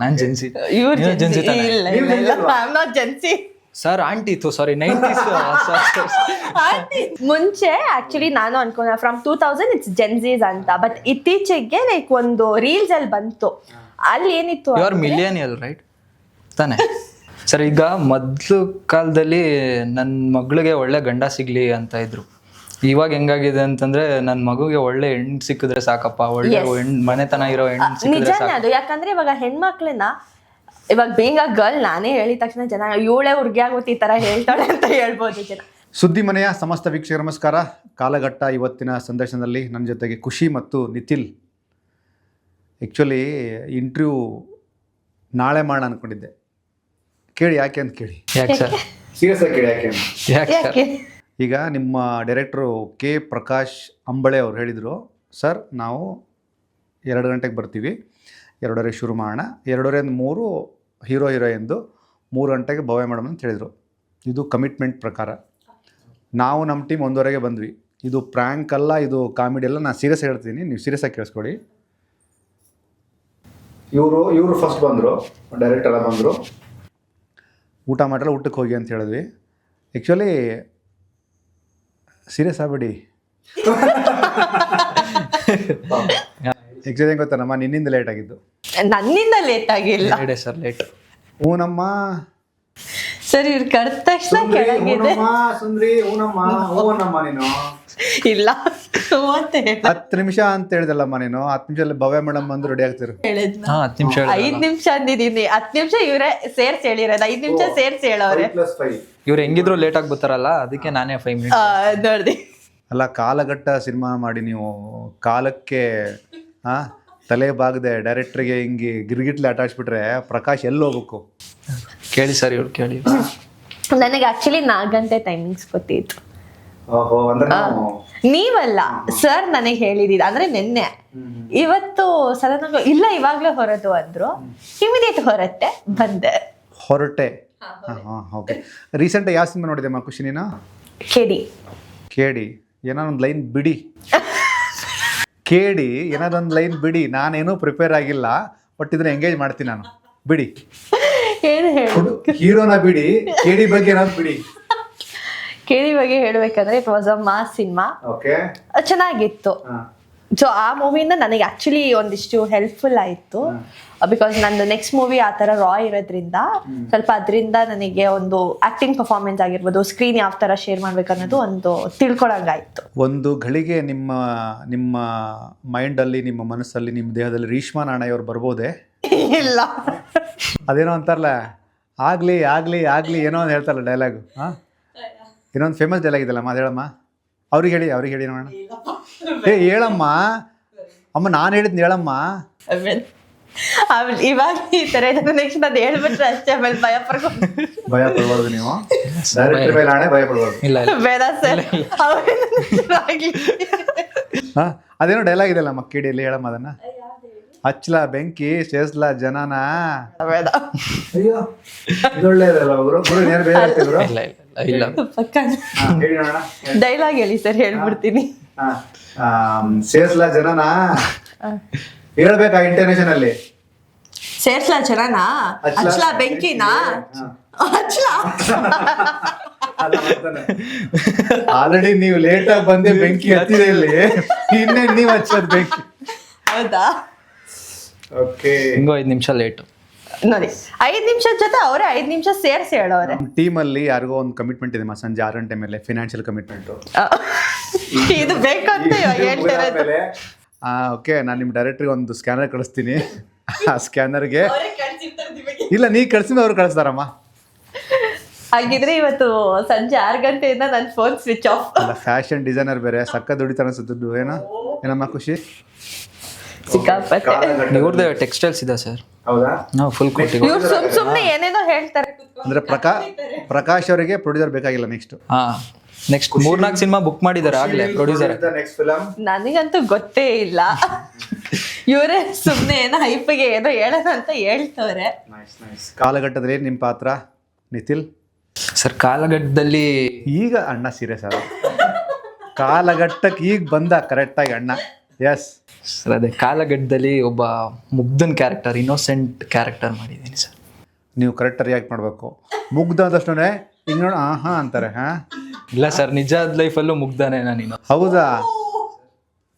ನಾನು ಜೆನ್ಸಿ. ಇವ್ರು ನೀವು ಜೆನ್ಸಿ ತಾನೆ? Gen Z sir aunty sorry 90s. ಮುಂಚೆ ಆಕ್ಚುಲಿ ನಾನು ಅನ್ಕೊಂಡೆ ಫ್ರಮ್ 2000 ಇಟ್ಸ್ ಜೆನ್ಸೀಸ್ ಅಂತ, ಬಟ್ ಇತ್ತೀಚೆಗೆ ಲೈಕ್ ಒಂದು ರೀಲ್ಸ್ ಅಲ್ಲಿ ಬಂತು, ಅಲ್ಲಿ ಏನಿತ್ತು ಯು ಆರ್ ಮಿಲಿಯನಿಯಲ್ ರೈಟ್ ತಾನೆ? ಸರ್ ಈಗ ಮೊದಲು ಕಾಲದಲ್ಲಿ ನನ್ನ ಮಗಳಿಗೆ ಒಳ್ಳೆ ಗಂಡ ಸಿಗ್ಲಿ ಅಂತ ಇದ್ರು. ಇವಾಗ ಹೆಂಗಾಗಿದೆ ಅಂತಂದ್ರೆ ನನ್ನ ಮಗುಗೆ ಒಳ್ಳೆ ಹೆಣ್ಣು ಸಿಕ್ಕಿದ್ರೆ ಸಾಕಪ್ಪ, ಒಳ್ಳೆ ಮನೆತನ ಇರೋ ಹೆಣ್ಣು ಸಿಕ್ಕಿದ್ರೆ ನಿಜಾನೇ ಅದು. ಯಾಕಂದ್ರೆ ಇವಾಗ ಹೆಣ್ಮಕ್ಳನ್ನ ಇವಾಗ ಬೇಗ ಗರ್ಲ್ ನಾನೇ ಹೇಳಿದ ತಕ್ಷಣ ಜನ ಇವಳೇ ಹುಡುಗಿ ಆಗುತ್ತೆ ಈ ತರ ಹೇಳ್ತಾಳೆ ಅಂತ ಹೇಳ್ಬೋದು ಜನ. ಸುದ್ದಿ ಮನೆಯ ಸಮಸ್ತ ವೀಕ್ಷಕರ ನಮಸ್ಕಾರ. ಕಾಲಘಟ್ಟ ಇವತ್ತಿನ ಸಂದರ್ಶನದಲ್ಲಿ ನನ್ನ ಜೊತೆಗೆ ಖುಷಿ ಮತ್ತು ನಿತಿಲ್. ಆ್ಯಕ್ಚುಲಿ ಇಂಟರ್ವ್ಯೂ ನಾಳೆ ಮಾಡೋಣ ಅಂದ್ಕೊಂಡಿದ್ದೆ. ಕೇಳಿ ಯಾಕೆ ಅಂತ ಕೇಳಿ. ಯಾಕೆ ಸರ್? ಸೀರಿಯಸ್ ಆಗಿ ಕೇಳಿ ಯಾಕೆ ಅಂತ. ಯಾಕೆ ಸರ್? ಈಗ ನಿಮ್ಮ ಡೈರೆಕ್ಟ್ರು ಕೆ ಪ್ರಕಾಶ್ ಅಂಬಳೆ ಅವ್ರು ಹೇಳಿದರು, ಸರ್ ನಾವು 2 ಗಂಟೆಗೆ ಬರ್ತೀವಿ, 2:30 ಶುರು ಮಾಡೋಣ, 2:30 3 ಹೀರೋ ಹೀರೋಯಿನ್ದು, 3 ಗಂಟೆಗೆ ಭವ್ಯ ಮೇಡಮ್ ಅಂತ ಹೇಳಿದರು. ಇದು ಕಮಿಟ್ಮೆಂಟ್ ಪ್ರಕಾರ. ನಾವು ನಮ್ಮ ಟೀಮ್ 1:30ಗೆ ಬಂದ್ವಿ. ಇದು ಪ್ರ್ಯಾಂಕ್ ಅಲ್ಲ, ಇದು ಕಾಮಿಡಿ ಅಲ್ಲ, ನಾನು ಸೀರಿಯಸ್ ಹೇಳ್ತೀನಿ, ನೀವು ಸೀರಿಯಸ್ ಆಗಿ ಕೇಳಿಸ್ಕೊಡಿ. ಇವರು ಫಸ್ಟ್ ಬಂದರು, ಡೈರೆಕ್ಟ್ ಎಲ್ಲ ಬಂದರು, ಊಟ ಮಾಡಲ್ಲ, ಊಟಕ್ಕೆ ಹೋಗಿ ಅಂತ ಹೇಳಿದ್ವಿ. ಆ್ಯಕ್ಚುಲಿ ಸೀರಿಯಸ್ ಆಗಬೇಡಿ. ಆ್ಯಕ್ಚುಲಿ ಹೆಂಗೆ ಗೊತ್ತಾ, ನಮ್ಮ ನಿನ್ನಿಂದ ಲೇಟ್ ಆಗಿದ್ದು. ನನ್ನಿಂದ ಲೇಟ್ ಆಗಿಲ್ಲ ಸರ್ ಲೇಟ್. ಹೂನಮ್ಮ ಸರ್, ಇವ್ರು ಕರೆದ ತಕ್ಷಣ ಕೆಳಗಿದೆ. ಸುಂದ್ರಿ ಹೂನಮ್ಮ ಹೂನಮ್ಮ ನೀನು ಇಲ್ಲ 10 ನಿಮಿಷ ಅಂತ ಹೇಳಿದಲ್ಲಮ್ಮ ನೀನು. 10 ನಿಮಿಷದಲ್ಲಿ ಭವ್ಯ ಮೇಡಮ್ ಬಂದು ರೆಡಿ ಆಗ್ತಿರು. 10 ನಿಮಿಷ 5 ನಿಮಿಷ ಅಂದಿದ್ದೀನಿ. 10 ನಿಮಿಷ ಇವರೇ ಸೇರ್ಸಿ ಹೇಳಿರೋದು, 5 ನಿಮಿಷ ಸೇರ್ಸಿ ಹೇಳವ್ರೆ. ಇವ್ರು ಹೆಂಗಿದ್ರು ಲೇಟ್ ಆಗಿ ಬರ್ತಾರಲ್ಲ, ಅದಕ್ಕೆ ನಾನೇ 5 ಮಿನಿಟ್ಸ್ ನೋಡ್ದಿ. ಅಲ್ಲ, ಕಾಲಘಟ್ಟ ಸಿನಿಮಾ ಮಾಡಿ ನೀವು ಕಾಲಕ್ಕೆ ತಲೆ ಬಾಗದೆ ಡೈರೆಕ್ಟ್ರಿಗೆ ಹಿಂಗೆ ಗಿರ್ಗಿಟ್ಲೆ ಅಟಾಚ್ಬಿಟ್ರೆ ಪ್ರಕಾಶ್ ಎಲ್ಲಿ ಹೋಗ್ಬೇಕು? ಕೇಳಿ ಸರ್, ಇವ್ರು ಕೇಳಿ. ನನಗೆ ಆಕ್ಚುಲಿ 4 ಗಂಟೆ ಟೈಮಿಂಗ್ಸ್ ಗೊತ್ತಿತ್ತು. ಓಹೋ, ಅಂದ್ರೆ ನೀವಲ್ಲ ಸರ್ ನನಗೆ ಹೇಳಿದಿದ್ದು, ಅಂದ್ರೆ ನಿನ್ನೆ. ಇವತ್ತು ಸಡನ್ ಆಗಿ ಇಲ್ಲ ಇವಾಗ್ಲೇ ಹೊರತು ಅಂದ್ರು, ಇಮಿಡಿಯೇಟ್ ಬಂದೆ. ಹೊರಟೆ. ಓಕೆ. ರೀಸೆಂಟ್ ಯಾವ ಸಿನಿಮಾ ನೋಡಿದೆ ಮಾ ಖುಷಿ ನೀನು? ಕೇಡಿ ಏನಾದೊಂದು ಲೈನ್ ಬಿಡಿ. ಕೇಳಿ ಏನಾದೊಂದು ಲೈನ್ ಬಿಡಿ. ನಾನೇನು ಪ್ರಿಪೇರ್ ಆಗಿಲ್ಲ, ಬಟ್ ಇದನ್ನ ಎಂಗೇಜ್ ಮಾಡ್ತೀನಿ ನಾನು. ಬಿಡಿ, ಏನು ಹೇಳಿ ಹೀರೋನ ಬಿಡಿ, ಕೇಡಿ ಬಗ್ಗೆ ಏನಾದ್ರು ಬಿಡಿ. ಕೇಳಿ ಬಗ್ಗೆ ಹೇಳ್ಬೇಕಂದ್ರೆ it was a mass cinema. Okay, ಚೆನ್ನಾಗಿತ್ತು. ಸೊ ಆ ಮೂವಿಯಿಂದ ನನಗೆ ಆಕ್ಚುಲಿ ಒಂದಿಷ್ಟು ಹೆಲ್ಪ್ಫುಲ್ ಆಯಿತು. ಬಿಕಾಸ್ ನಂದು ನೆಕ್ಸ್ಟ್ ಮೂವಿ ಆ ಥರ ರಾ ಇರೋದ್ರಿಂದ ಸ್ವಲ್ಪ ಅದರಿಂದ ನನಗೆ ಒಂದು ಆಕ್ಟಿಂಗ್ ಪರ್ಫಾರ್ಮೆನ್ಸ್ ಆಗಿರ್ಬೋದು, ಸ್ಕ್ರೀನ್ ಯಾವ ಥರ ಶೇರ್ ಮಾಡ್ಬೇಕನ್ನೋದು ಒಂದು ತಿಳ್ಕೊಳಂಗಾಯ್ತು. ಒಂದು ಘಳಿಗೆ ನಿಮ್ಮ ಮೈಂಡಲ್ಲಿ, ನಿಮ್ಮ ಮನಸ್ಸಲ್ಲಿ, ನಿಮ್ಮ ದೇಹದಲ್ಲಿ ರೇಷ್ಮಾ ನಾಣಯ್ಯ ಅವ್ರು ಬರ್ಬೋದೇ? ಇಲ್ಲ, ಅದೇನೋ ಅಂತಾರಲ್ಲ, ಆಗ್ಲಿ ಆಗ್ಲಿ ಆಗ್ಲಿ ಏನೋ ಒಂದು ಹೇಳ್ತಾರಲ್ಲ ಡೈಲಾಗು. ಇನ್ನೊಂದು ಫೇಮಸ್ ಡೈಲಾಗ್ ಇದೆಯಲ್ಲಮ್ಮ, ಅದು ಹೇಳಮ್ಮ. ಅವ್ರಿಗೆ ಹೇಳಿ ನೋಡೋಣ. ಹೇಳಮ್ಮ ಅಮ್ಮ, ನಾನು ಹೇಳಿದ್ನ ಹೇಳಮ್ಮ. ಇವಾಗ ಈ ತರ ನೆಕ್ಸ್ಟ್ ಅದು ಹೇಳ್ಬಿಟ್ರೆ ಅಷ್ಟೇ, ಆಮೇಲೆ ಭಯ ಪಡ್ಬಾರ್ದು ನೀವು. ಭಯ ಪಡ್ಬಾರ್ದು. ಇಲ್ಲ ಬೇಡ ಸರ್. ಅದೇನೋ ಡೈಲಾಗ್ ಇದೆಯಲ್ಲ ಮಕ್ಕಳಿಯಲ್ಲಿ, ಹೇಳಮ್ಮ ಅದನ್ನ. ಹಚ್ಲ ಬೆಂಕಿ ಸೇಸ್ಲ ಜನನ. ಬೇಡ. ಅಯ್ಯೋ, ಒಳ್ಳೇದಲ್ಲ ಅವರು ಇಲ್ಲ ಡೈಲಾಗ್ ಹೇಳಿ ಸರ್, ಹೇಳ್ಬಿಡ್ತೀನಿ. ಸೇಸ್ಲ ಜನನ ಹೇಳ್ಬೇಕಾ ಇಂಟರ್ನೇಷನ್ ಅಲ್ಲಿ. ಸೇರ್ಸ್ಲಾ ಜನನಾ, ಹಚ್ಲಾ ಬೆಂಕಿನಾ, ಹಚ್ಲಾ. ಆಲ್ರೆಡಿ ನೀವು ಲೇಟ್ ಆಗಿ ಬಂದೆ, ಬೆಂಕಿ ಹತ್ತಿದೆ ಇಲ್ಲಿ, ಇನ್ನೇನು ನೀವು ಹಚ್ಚೋದು ಬೆಂಕಿ. ಹೌದಾ? ಓಕೆ, ಹಿಂಗೋ 5 ನಿಮಿಷ ಲೇಟು ನೋಡಿ. 5 ನಿಮಿಷ ಜೊತೆ ಅವರೇ 5 ನಿಮಿಷ ಸೇರ್ಸಿ ಹೇಳೋರೆ. ಟೀಮಲ್ಲಿ ಯಾರಿಗೋ ಒಂದು ಕಮಿಟ್ಮೆಂಟ್ ಇದೆ ಸಂಜೆ 6 ಗಂಟೆ ಮೇಲೆ, ಫಿನಾನ್ಷಿಯಲ್ ಕಮಿಟ್ಮೆಂಟ್. ಇದು ಬೇಕು ಅಂತ ಹೇಳ್ತಿರೋದು. ಓಕೆ, ನಾನು ನಿಮ್ಮ ಡೈರೆಕ್ಟ್ರಿಗೆ ಒಂದು ಸ್ಕ್ಯಾನರ್ ಕಳಿಸ್ತೀನಿ. ಆ ಸ್ಕ್ಯಾನರ್ಗೆ ಇಲ್ಲ, ನೀ ಕಳ್ಸಿದ್ರೆ ಅವ್ರು ಕಳಿಸ್ತಾರಮ್ಮ. ಹಾಗಿದ್ರೆ ಇವತ್ತು ಸಂಜೆ 6 ಗಂಟೆಯಿಂದ ನನ್ನ ಫೋನ್ ಸ್ವಿಚ್ ಆಫ್. ಅಲ್ಲ, ಫ್ಯಾಷನ್ ಡಿಸೈನರ್ ಬೇರೆ, ಸಕ್ಕ ದುಡಿತಾರ ಅನ್ಸುತ್ತೆ. ಏನಮ್ಮ ಖುಷಿ? ಸಿಕ್ಕಾಪಟ್ಟೆ. ಇವ್ರದ್ದು ಟೆಕ್ಸ್ಟೈಲ್ಸ್ ಇದೆ ಸರ್. ಹೌದಾ? ನಾವು ಫುಲ್ ಕೊಟ್ಟಿವಿ. ಇವ್ರು ಸುಮ್ನೆ ಏನೇನೋ ಹೇಳ್ತಾರೆ. ಅಂದ್ರೆ ಪ್ರಕಾಶ್ ಅವರಿಗೆ ಪ್ರೊಡ್ಯೂಸರ್ ಬೇಕಾಗಿಲ್ಲ. ನೆಕ್ಸ್ಟ್ 3-4 ಸಿನಿಮಾ ಬುಕ್ ಮಾಡಿದ್ದಾರೆ ಆಗ್ಲೇ ಪ್ರೊಡ್ಯೂಸರ್. ನನಗಂತೂ ಗೊತ್ತೇ ಇಲ್ಲ. ಇವರೇ ಸುಮ್ನೆ ಏನೋ ಹೈಪಿಗೆ ಏನೋ ಹೇಳೋಣ ಅಂತ ಹೇಳ್ತವ್ರೆ. ಕಾಲಘಟ್ಟದಲ್ಲಿ ನಿಮ್ಮ ಪಾತ್ರ ನಿತಿಲ್ ಸರ್? ಕಾಲಘಟ್ಟದಲ್ಲಿ ಈಗ ಅಣ್ಣ ಸೀರಿಯಸ್ ಆದ ಕಾಲಘಟ್ಟಕ್ಕೆ ಈಗ ಬಂದ ಕರೆಕ್ಟಾಗಿ ಅಣ್ಣ. ಎಸ್ ಸರ್ ಅದೇ ಕಾಲಘಟ್ಟದಲ್ಲಿ ಒಬ್ಬ ಮುಗ್ಧನ್ ಕ್ಯಾರೆಕ್ಟರ್, ಇನ್ನೋಸೆಂಟ್ ಕ್ಯಾರೆಕ್ಟರ್ ಮಾಡಿದ್ದೀನಿ ಸರ್. ನೀವು ಕರೆಕ್ಟ್ ರಿಯಾಕ್ಟ್ ಮಾಡಬೇಕು. ಮುಗ್ಧ ಅಂದಷ್ಟೇ ಹಿಂಗೆ ನೋಡಿ ಆಹಾ ಅಂತಾರೆ. ಇಲ್ಲ ಸರ್, ನಿಜವಾದ ಲೈಫಲ್ಲೂ ಮುಗ್ಧಾನೆ ನಾನು. ಹೌದಾ?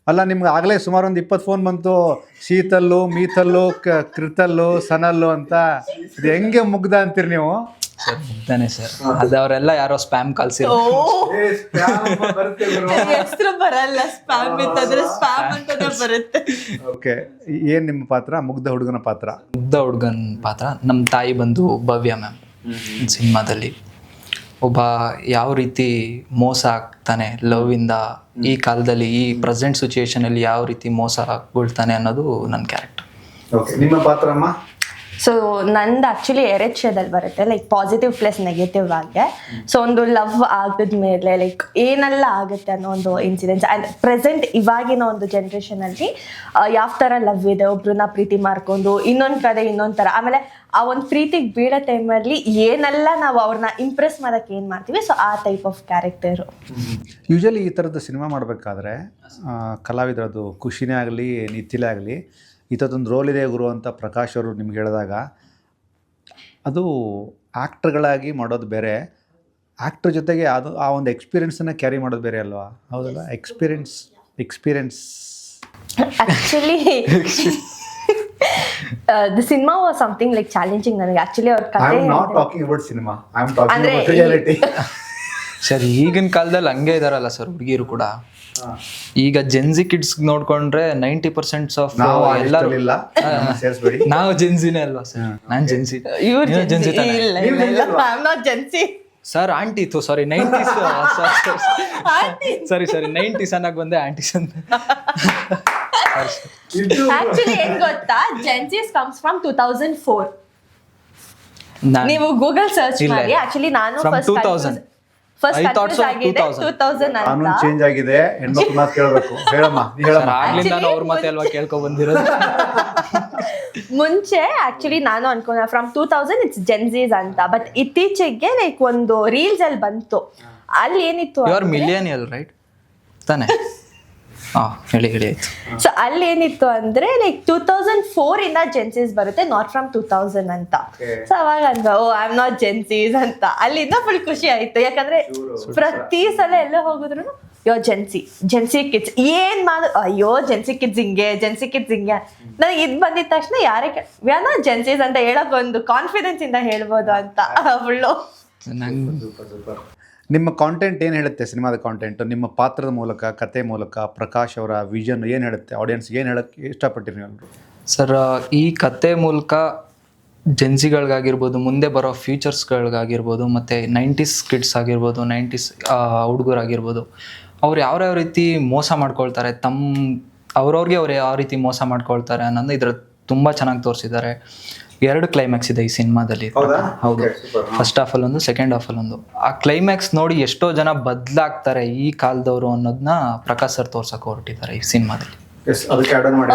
ಅಲ್ಲ, ನಿಮ್ಗೆ ಆಗಲೇ ಸುಮಾರು ಒಂದು 20 ಫೋನ್ ಬಂತು, ಶೀತಲ್ಲು, ಮೀತಲ್ಲು, ಕೃತಲ್ಲು, ಸನಲ್ಲು ಅಂತ. ಇದು ಹೆಂಗೆ ಮುಗ್ಧ ಅಂತೀರಿ ನೀವು? ಸರ್ ಮುಗ್ಧಾನೆ ಸರ್. ಅದು ಅವರೆಲ್ಲ ಯಾರೋ ಸ್ಪ್ಯಾಮ್ ಕಳ್ಸಿರೋ. ಹೆಸರು ಬರಲ್ಲ, ಸ್ಪ್ಯಾಮ್ ಇತ್ತಂದ್ರೆ ಸ್ಪ್ಯಾಮ್ ಅಂತಾನೆ ಬರುತ್ತೆ. ಓಕೆ, ಏನು ನಿಮ್ಮ ಪಾತ್ರ? ಮುಗ್ಧ ಹುಡುಗನ ಪಾತ್ರ. ಮುಗ್ಧ ಹುಡುಗನ ಪಾತ್ರ ನಮ್ಮ ತಾಯಿ ಬಂದು ಭವ್ಯ ಮ್ಯಾಮ್. ಸಿನಿಮಾದಲ್ಲಿ ಒಬ್ಬ ಯಾವ ರೀತಿ ಮೋಸ ಆಗ್ತಾನೆ ಲವ್ ಇಂದ, ಈ ಕಾಲದಲ್ಲಿ ಈ ಪ್ರೆಸೆಂಟ್ ಸಿಚುಯೇಷನಲ್ಲಿ ಯಾವ ರೀತಿ ಮೋಸಗೊಳ್ತಾನೆ ಅನ್ನೋದು ನನ್ನ ಕ್ಯಾರೆಕ್ಟರ್. ಓಕೆ, ನಿಮ್ಮ ಪಾತ್ರ ಅಮ್ಮ? ಸೊ ನಂದು ಆ್ಯಕ್ಚುಲಿ ಎರೆಕ್ಷದಲ್ಲಿ ಬರುತ್ತೆ, ಲೈಕ್ ಪಾಸಿಟಿವ್ ಪ್ಲಸ್ ನೆಗೆಟಿವ್ ಆಗಿ. ಸೊ ಒಂದು ಲವ್ ಆಗಿದ್ಮೇಲೆ ಲೈಕ್ ಏನೆಲ್ಲ ಆಗುತ್ತೆ ಅನ್ನೋ ಒಂದು ಇನ್ಸಿಡೆನ್ಸ್. ಆ್ಯಂಡ್ ಪ್ರೆಸೆಂಟ್ ಇವಾಗಿನ ಒಂದು ಜನ್ರೇಷನಲ್ಲಿ ಯಾವ ಥರ ಲವ್ ಇದೆ, ಒಬ್ರನ್ನ ಪ್ರೀತಿ ಮಾಡ್ಕೊಂಡು ಇನ್ನೊಂದು ಕಡೆ ಇನ್ನೊಂದು ಥರ, ಆಮೇಲೆ ಆ ಒಂದು ಪ್ರೀತಿಗೆ ಬೀಳೋ ಟೈಮಲ್ಲಿ ಏನೆಲ್ಲ ನಾವು ಅವ್ರನ್ನ ಇಂಪ್ರೆಸ್ ಮಾಡೋಕ್ಕೆ ಏನು ಮಾಡ್ತೀವಿ, ಸೊ ಆ ಟೈಪ್ ಆಫ್ ಕ್ಯಾರೆಕ್ಟರು. ಯೂಶಲಿ ಈ ಥರದ್ದು ಸಿನಿಮಾ ಮಾಡಬೇಕಾದ್ರೆ ಕಲಾವಿದರದು ಖುಷಿನೇ ಆಗಲಿ ನಿತ್ತಿಲೇ ಆಗಲಿ, ಈ ಥರದೊಂದು ರೋಲ್ ಇದೆ ಗುರು ಅಂತ ಪ್ರಕಾಶ್ ಅವರು ನಿಮ್ಗೆ ಹೇಳಿದಾಗ, ಅದು ಆ್ಯಕ್ಟ್ರ್ಗಳಾಗಿ ಮಾಡೋದು ಬೇರೆ, ಆ್ಯಕ್ಟ್ರ್ ಜೊತೆಗೆ ಅದು ಆ ಒಂದು ಎಕ್ಸ್ಪೀರಿಯೆನ್ಸನ್ನು ಕ್ಯಾರಿ ಮಾಡೋದು ಬೇರೆ ಅಲ್ವಾ? ಹೌದಲ್ಲ? Experience actually the cinema was something like challenging ನನಗೆ. ಆ್ಯಕ್ಚುಲಿ ಅವ್ರ ಕಥೆ not talking about cinema, I am talking about reality. Sir ಈಗಿನ ಕಾಲದಲ್ಲಿ ಹಂಗೆ ಇದಾರಲ್ಲ ಸರ್ ಹುಡುಗಿರು ಕೂಡ. ಈಗ ಜೆನ್ಸಿ ಕಿಡ್ಸ್ ನೋಡ್ಕೊಂಡ್ರೆ 90% ಆಫ್ ಎಲ್ಲರೂ ಸೇರಿಸ್ಬೇಡಿ, ನಾವು ಜೆನ್ಸಿನೇ ಅಲ್ವಾ ಸರ್? ನಾನ್ Gen Z, Gen Z Gen Z sir. Aunty sorry 90s, ಸರಿ 90s ಅನ್ನಕ್ ಬಂದೆ, ಆಂಟೀಸ್ ಅಂತ. ಆಕ್ಚುಲಿ ಏನ್ ಗೊತ್ತಾ, ಜೆನ್ಸಿಸ್ ಕಮ್ಸ್ ಫ್ರಮ್ 2004. ನೀವು ಗೂಗಲ್ ಸರ್ಚ್ ಮಾಡಿ. ಆಕ್ಚುಲಿ ನಾನು ಫಸ್ಟ್ ಕನ್ಫ್ಯೂಸ್ ಆಗಿದೆ 2000 ಕಾನೂನು ಅಂತ. ಚೇಂಜ್ ಆಗಿದೆ, ಹೆಣ್ಮಕ್ಳು ಮಾತು ಕೇಳಬೇಕು. ಹೇಳಮ್ಮ, ನೀ ಹೇಳಮ್ಮ. ಆಗ್ಲಿಂದ ನಾನು ಅವ್ರ ಮತ್ತೆ ಅಲ್ವಾ ಕೇಳ್ಕೊಂಡ್ ಬಂದಿರೋದು. ಮುಂಚೆ ಆಕ್ಚುಲಿ ನಾನು ಅನ್ಕೊಂಡೆ ಫ್ರಮ್ 2000 ಇಟ್ಸ್ ಜೆನ್ಸೀಸ್ ಅಂತ, ಬಟ್ ಇತ್ತೀಚೆಗೆ ಲೈಕ್ ಒಂದು ರೀಲ್ಸ್ ಅಲ್ಲಿ ಬಂತು, ಅಲ್ಲಿ ಏನಿತ್ತು ಯು ಆರ್ ಮಿಲಿಯನಿಯಲ್ ರೈಟ್ ತಾನೆ? ಹೇಳಿ ಆಯ್ತು. ಸೊ ಅಲ್ಲಿ ಏನಿತ್ತು ಅಂದ್ರೆ ಲೈಕ್ 2004 ಇಂದ ಜೆನ್ಸೀಸ್ ಬರುತ್ತೆ, ನಾಟ್ ಫ್ರಮ್ 2000 ಅಂತ. ಸೊ ಅವಾಗ ಅಂದ ಓ ಐ ಆಮ್ ನಾಟ್ ಜೆನ್ಸೀಸ್ ಅಂತ. ಅಲ್ಲಿಂದ ಫುಲ್ ಖುಷಿ ಆಯ್ತು, ಯಾಕಂದ್ರೆ ಪ್ರತಿ ಸಲ ಎಲ್ಲ ಹೋಗಿದ್ರು ಯೋ ಜೆನ್ಸಿ ಕಿಡ್ಸ್ ಏನ್ ಅಯ್ಯೋ ಜೆನ್ಸಿ ಕಿಡ್ಸ್ ಹಿಂಗೆ ನನಗೆ ಇದು ಬಂದಿದ ತಕ್ಷಣ ಯಾರೇ ವಿ ಆರ್ ನಾಟ್ ಜೆನ್ಸೀಸ್ ಅಂತ ಹೇಳಕ್ ಒಂದು ಕಾನ್ಫಿಡೆನ್ಸ್ ಇಂದ ಹೇಳ್ಬೋದು ಅಂತ ಫುಲ್ಲು. ನಿಮ್ಮ ಕಾಂಟೆಂಟ್ ಏನು ಹೇಳುತ್ತೆ? ಸಿನಿಮಾದ ಕಾಂಟೆಂಟ್ ನಿಮ್ಮ ಪಾತ್ರದ ಮೂಲಕ, ಕತೆ ಮೂಲಕ, ಪ್ರಕಾಶ್ ಅವರ ವಿಷನ್ ಏನು ಹೇಳುತ್ತೆ? ಆಡಿಯನ್ಸ್ಗೆ ಏನು ಹೇಳಕ್ಕೆ ಇಷ್ಟಪಟ್ಟಿರಿ ನೀವು? ಸರ್ ಈ ಕತೆ ಮೂಲಕ ಜೆನ್ಸಿಗಳಿಗಾಗಿರ್ಬೋದು, ಮುಂದೆ ಬರೋ ಫ್ಯೂಚರ್ಸ್ಗಳಿಗಾಗಿರ್ಬೋದು, ಮತ್ತು 90s ಕಿಡ್ಸ್ ಆಗಿರ್ಬೋದು, 90s ಹುಡುಗರಾಗಿರ್ಬೋದು, ಅವ್ರು ಯಾವ ರೀತಿ ಮೋಸ ಮಾಡ್ಕೊಳ್ತಾರೆ, ಅವ್ರವ್ರಿಗೆ ಅವ್ರು ಯಾವ ರೀತಿ ಮೋಸ ಮಾಡ್ಕೊಳ್ತಾರೆ ಅನ್ನೋದು ಇದ್ರ ತುಂಬ ಚೆನ್ನಾಗಿ ತೋರಿಸಿದ್ದಾರೆ. 2 ಕ್ಲೈಮ್ಯಾಕ್ಸ್ ಇದೆ ಈ ಸಿನಿಮಾದಲ್ಲಿ. ಹೌದು, ಫಸ್ಟ್ ಹಾಫಲ್ಲಿ ಒಂದು, ಸೆಕೆಂಡ್ ಹಾಫಲ್ಲಿ ಒಂದು. ಆ ಕ್ಲೈಮ್ಯಾಕ್ಸ್ ನೋಡಿ ಎಷ್ಟೋ ಜನ ಬದಲಾಗ್ತಾರೆ ಈ ಕಾಲದವರು ಅನ್ನೋದನ್ನ ಪ್ರಕಾಶ್ ಸರ್ ತೋರ್ಸಕ್ಕೆ ಹೊರಟಿದ್ದಾರೆ ಈ ಸಿನಿಮಾದಲ್ಲಿ.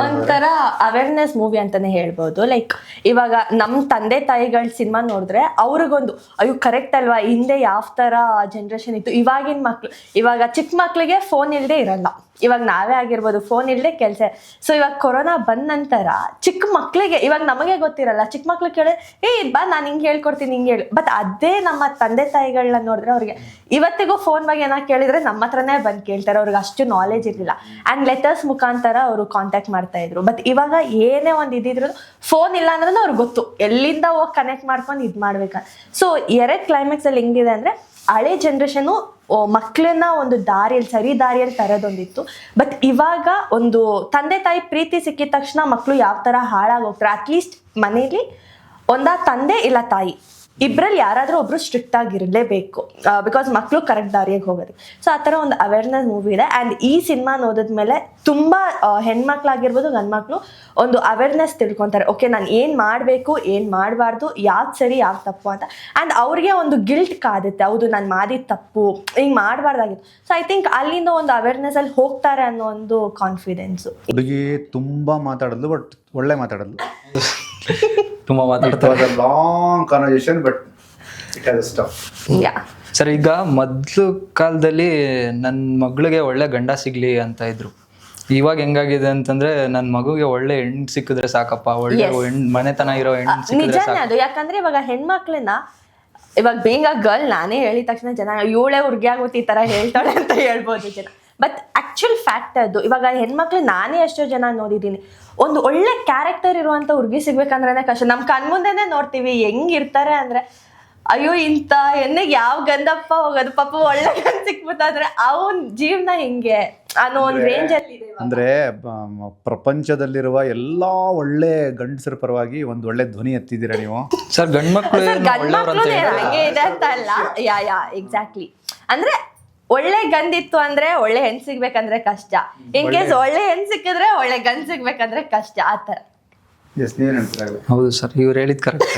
ಒಂಥರ ಅವೇರ್ನೆಸ್ ಮೂವಿ ಅಂತಾನೆ ಹೇಳ್ಬೋದು. ಲೈಕ್ ಇವಾಗ ನಮ್ಮ ತಂದೆ ತಾಯಿಗಳ ಸಿನಿಮಾ ನೋಡಿದ್ರೆ ಅವ್ರಿಗೊಂದು ಅಯ್ಯೋ ಕರೆಕ್ಟ್ ಅಲ್ವಾ, ಹಿಂದೆ ಯಾವ ಥರ ಜನ್ರೇಷನ್ ಇತ್ತು, ಇವಾಗಿನ ಮಕ್ಳು ಇವಾಗ ಚಿಕ್ಕ ಮಕ್ಳಿಗೆ ಫೋನ್ ಇಲ್ಲದೆ ಇರಲ್ಲ. ಇವಾಗ ನಾವೇ ಆಗಿರ್ಬೋದು ಫೋನ್ ಇಲ್ಲದೆ ಕೆಲಸ. ಸೊ ಇವಾಗ ಕೊರೋನಾ ಬಂದ ನಂತರ ಚಿಕ್ಕ ಮಕ್ಳಿಗೆ, ಇವಾಗ ನಮಗೆ ಗೊತ್ತಿರಲ್ಲ, ಚಿಕ್ಕ ಮಕ್ಳಿಗೆ ಕೇಳಿ ಬಾ ನಾನು ಹಿಂಗೆ ಹೇಳ್ಕೊಡ್ತೀನಿ ಹಿಂಗೆ ಹೇಳಿ. ಬಟ್ ಅದೇ ನಮ್ಮ ತಂದೆ ತಾಯಿಗಳನ್ನ ನೋಡಿದ್ರೆ ಅವ್ರಿಗೆ ಇವತ್ತಿಗೂ ಫೋನ್ ಬಗ್ಗೆ ಏನಾರು ಕೇಳಿದ್ರೆ ನಮ್ಮ ಹತ್ರನೇ ಬಂದು ಕೇಳ್ತಾರೆ. ಅವ್ರಿಗೆ ಅಷ್ಟು ನಾಲೆಜ್ ಇರಲಿಲ್ಲ. ಆ್ಯಂಡ್ ಲೆಟರ್ಸ್ ಮುಖಾಂತರ ಅವರು ಕಾಂಟ್ಯಾಕ್ಟ್ ಮಾಡ್ತಾ ಇದ್ರು. ಬಟ್ ಇವಾಗ ಏನೇ ಒಂದು ಇದ್ದಿದ್ರು ಫೋನ್ ಇಲ್ಲ ಅನ್ನೋದನ್ನ ಅವ್ರಿಗೆ ಗೊತ್ತು, ಎಲ್ಲಿಂದ ಹೋಗಿ ಕನೆಕ್ಟ್ ಮಾಡ್ಕೊಂಡು ಇದು ಮಾಡ್ಬೇಕಂತ. ಸೊ 2 ಕ್ಲೈಮ್ಯಾಕ್ಸಲ್ಲಿ ಹೆಂಗಿದೆ ಅಂದರೆ, ಹಳೆ ಜನ್ರೇಷನು ಮಕ್ಕಳನ್ನ ಒಂದು ದಾರಿಯಲ್ಲಿ, ಸರಿ ದಾರಿಯಲ್ಲಿ ತರೋದೊಂದಿತ್ತು. ಬಟ್ ಇವಾಗ ಒಂದು ತಂದೆ ತಾಯಿ ಪ್ರೀತಿ ಸಿಕ್ಕಿದ ತಕ್ಷಣ ಮಕ್ಕಳು ಯಾವ ಥರ ಹಾಳಾಗಿ ಹೋಗ್ತಾರೆ. ಅಟ್ಲೀಸ್ಟ್ ಮನೇಲಿ ಒಂದಾ ತಂದೆ ಇಲ್ಲ ತಾಯಿ ಇಬ್ಬರಲ್ಲಿ ಯಾರಾದರೂ ಒಬ್ರು ಸ್ಟ್ರಿಕ್ಟ್ ಆಗಿರಲೇಬೇಕು, ಬಿಕಾಸ್ ಮಕ್ಕಳು ಕರೆಕ್ಟ್ ದಾರಿಯಾಗಿ ಹೋಗೋದು. ಸೊ ಆ ಥರ ಒಂದು ಅವೇರ್ನೆಸ್ ಮೂವಿ ಇದೆ. ಆ್ಯಂಡ್ ಈ ಸಿನಿಮಾ ನೋಡಿದ್ಮೇಲೆ ತುಂಬ ಹೆಣ್ಮಕ್ಳಾಗಿರ್ಬೋದು ಗಂಡ್ಮಕ್ಳು ಒಂದು ಅವೇರ್ನೆಸ್ ತಿಳ್ಕೊತಾರೆ. ಓಕೆ ನಾನು ಏನು ಮಾಡಬೇಕು, ಏನು ಮಾಡಬಾರ್ದು, ಯಾವ್ದು ಸರಿ ಯಾವ್ದು ತಪ್ಪು ಅಂತ. ಆ್ಯಂಡ್ ಅವ್ರಿಗೆ ಒಂದು ಗಿಲ್ಟ್ ಕಾದುತ್ತೆ, ಹೌದು ನಾನು ಮಾಡಿದ ತಪ್ಪು, ಹಿಂಗೆ ಮಾಡಬಾರ್ದಾಗಿತ್ತು. ಸೊ ಐ ಥಿಂಕ್ ಅಲ್ಲಿಂದ ಒಂದು ಅವೇರ್ನೆಸ್ಸಲ್ಲಿ ಹೋಗ್ತಾರೆ ಅನ್ನೋ ಒಂದು ಕಾನ್ಫಿಡೆನ್ಸು. ಹುಡುಗಿ ತುಂಬ ಮಾತಾಡೋದು, ಬಟ್ ಒಳ್ಳೆ ಮಾತಾಡೋದು, ತುಂಬ ಮಾತಾಡ್ತಾರೆ. Long conversation, but it has stuff. Sir ಈಗ ಮೊದಲು ಕಾಲದಲ್ಲಿ ನನ್ನ ಮಗಳಿಗೆ ಒಳ್ಳೆ ಗಂಡ ಸಿಗಲಿ ಅಂತ ಇದ್ರು. ಇವಾಗ ಹೆಂಗಾಗಿದೆ ಅಂತಂದ್ರೆ ನನ್ನ ಮಗುಗೆ ಒಳ್ಳೆ ಹೆಣ್ಣು ಸಿಕ್ಕಿದ್ರೆ ಸಾಕಪ್ಪ, ಒಳ್ಳೆ ಮನೆತನ ಇರೋ ಹೆಣ್ಣು ಸಿಕ್ಕಿದ್ರೆ ನಿಜಾನೇ ಅದು. ಯಾಕಂದ್ರೆ ಇವಾಗ ಹೆಣ್ಮಕ್ಳನ್ನ ಇವಾಗ ಬೇಗ ಗರ್ಲ್ ನಾನೇ ಹೇಳಿದ ತಕ್ಷಣ ಜನ ಇವಳೇ ಹುಡುಗಿ ಆಗುತ್ತೆ ಈ ತರ ಹೇಳ್ತಾಳೆ ಅಂತ ಹೇಳ್ಬೋದು ಜನ. ಬಟ್ ಆಕ್ಚುಲ್ ಫ್ಯಾಕ್ಟ್ ಅದು. ಇವಾಗ ಹೆಣ್ಮಕ್ಳು ನಾನೇ ಎಷ್ಟೋ ಜನ ನೋಡಿದೀನಿ, ಒಂದು ಒಳ್ಳೆ ಕ್ಯಾರೆಕ್ಟರ್ ಇರುವಂತ ಹುಡುಗಿ ಸಿಗ್ಬೇಕಂದ್ರೆ ಕಷ್ಟ. ನಮ್ ಕಣ್ಮುಂದೆನೆ ನೋಡ್ತೀವಿ ಹೆಂಗಿರ್ತಾರೆ ಅಂದ್ರೆ, ಅಯ್ಯೋ ಇಂಥ ಹೆಣ್ಣಿಗೆ ಯಾವ ಗಂಧಪ್ಪ ಹೋಗೋದು, ಪಾಪ ಒಳ್ಳೆ ಗಂಧ ಸಿಕ್ಬಿಟ್ಟಾದ್ರೆ ಅವನ್ ಜೀವನ ಹಿಂಗೆ ಅನ್ನೋ ಒಂದು ರೇಂಜ್ ಅಲ್ಲಿ ಇದೆ. ಅಂದ್ರೆ ಪ್ರಪಂಚದಲ್ಲಿರುವ ಎಲ್ಲಾ ಒಳ್ಳೆ ಗಂಡಸರ ಪರವಾಗಿ ಒಂದು ಒಳ್ಳೆ ಧ್ವನಿ ಎತ್ತಿದ್ದೀರಾ ನೀವು. ಸರ್ ಗಂಡ್ಮಕ್ಳು ಗಂಡ್ಮಕ್ಳು ಹಂಗೆ ಇದೆ ಅಂತ ಅಲ್ಲ, ಯಾ ಎಕ್ಸಾಕ್ಟ್ಲಿ. ಅಂದ್ರೆ ಒಳ್ಳೆ ಗಂಧಿತ್ತು ಅಂದ್ರೆ ಒಳ್ಳೆ ಹೆಣ್ ಸಿಗ್ಬೇಕಂದ್ರೆ ಕಷ್ಟ. ಇನ್ ಕೇಸ್ ಒಳ್ಳೆ ಹೆಣ್ ಸಿಕ್ಕಿದ್ರೆ ಒಳ್ಳೆ ಗಂಧ ಸಿಗ್ಬೇಕಂದ್ರೆ ಕಷ್ಟ, ಆತರ. ಎಸ್, ನೀವೇನ್ ಹೇಳ್ತೀರಾ? ಹೌದು ಸರ್, ಇವ್ರು ಹೇಳಿದ್ ಕರೆಕ್ಟ್.